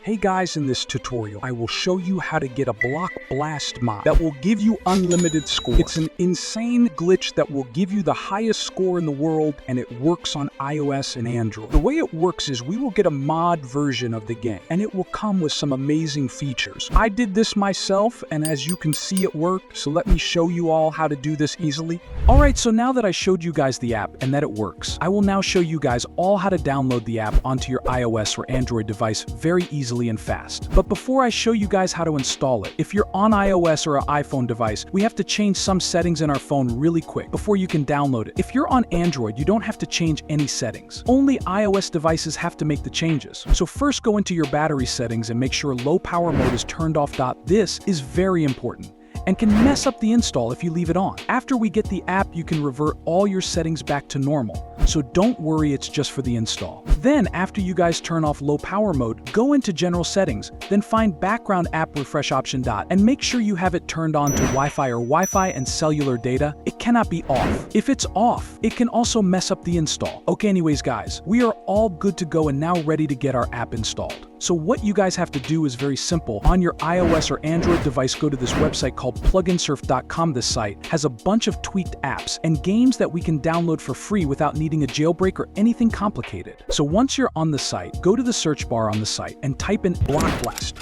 Hey guys, in this tutorial, I will show you how to get a Block Blast mod that will give you unlimited score. It's an insane glitch that will give you the highest score in the world, and it works on iOS and Android. The way it works is we will get a mod version of the game, and it will come with some amazing features. I did this myself, and as you can see it worked, so let me show you all how to do this easily. Alright, so now that I showed you guys the app and that it works, I will now show you guys all how to download the app onto your iOS or Android device very easily and fast. But before I show you guys how to install it, if you're on iOS or an iPhone device, we have to change some settings in our phone really quick before you can download it. If you're on Android, you don't have to change any settings. Only iOS devices have to make the changes. So first go into your battery settings and make sure low power mode is turned off. This is very important and can mess up the install if you leave it on. After we get the app, you can revert all your settings back to normal. So don't worry, it's just for the install. Then after you guys turn off low power mode, go into general settings, then find background app refresh option and make sure you have it turned on to Wi-Fi and cellular data. It cannot be off. If it's off, it can also mess up the install. Okay, anyways guys, we are all good to go and now ready to get our app installed. So what you guys have to do is very simple. On your iOS or Android device, go to this website called pluginsurf.com. This site has a bunch of tweaked apps and games that we can download for free without needing a jailbreak or anything complicated. So once you're on the site, go to the search bar on the site and type in Block Blast.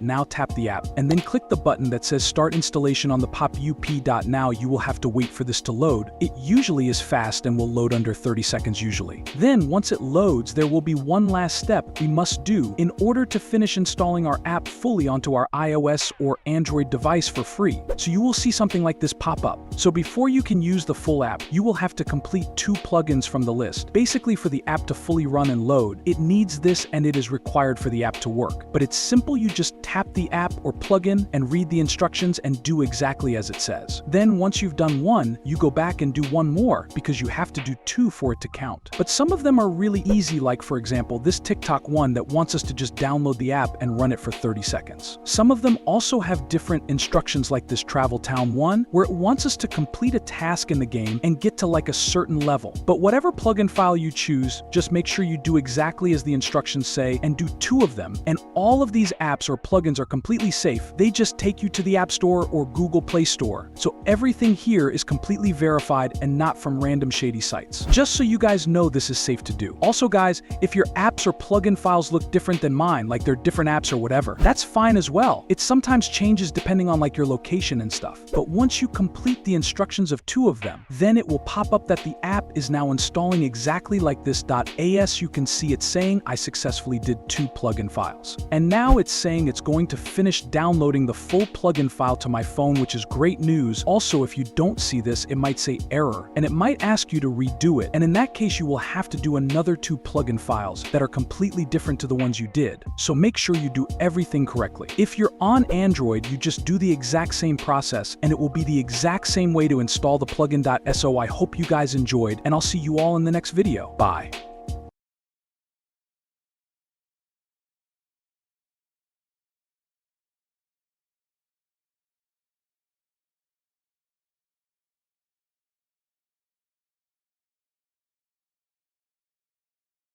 Now tap the app and then click the button that says start installation on the pop-up. Now you will have to wait for this to load. It usually is fast and will load under 30 seconds usually. Then once it loads, there will be one last step we must do in order to finish installing our app fully onto our iOS or Android device for free. So you will see something like this pop up. So before you can use the full app, you will have to complete 2 plugins from the list. Basically, for the app to fully run and load, it needs this and it is required for the app to work. But it's simple, you just tap the app or plugin and read the instructions and do exactly as it says. Then once you've done one, you go back and do one more because you have to do 2 for it to count. But some of them are really easy, like for example this TikTok one that wants us to just download the app and run it for 30 seconds. Some of them also have different instructions, like this Travel Town one where it wants us to complete a task in the game and get to like a certain level. But whatever plugin file you choose, just make sure you do exactly as the instructions say and do 2 of them. And all of these apps or plugins are completely safe. They just take you to the App Store or Google Play Store. So everything here is completely verified and not from random shady sites. Just so you guys know this is safe to do. Also guys, if your apps or plugin files look different than mine, like they're different apps or whatever, that's fine as well. It sometimes changes depending on like your location and stuff. But once you complete the instructions of 2 of them, then it will pop up that the app is now installing exactly like this. As you can see, it's saying I successfully did 2 plugin files. And now it's saying it's going to finish downloading the full plugin file to my phone, which is great news. Also, if you don't see this, it might say error, and it might ask you to redo it. And in that case, you will have to do another 2 plugin files that are completely different to the ones you did. So make sure you do everything correctly. If you're on Android, you just do the exact same process, and it will be the exact same way to install the plugin. So I hope you guys enjoyed, and I'll see you all in the next video. Bye.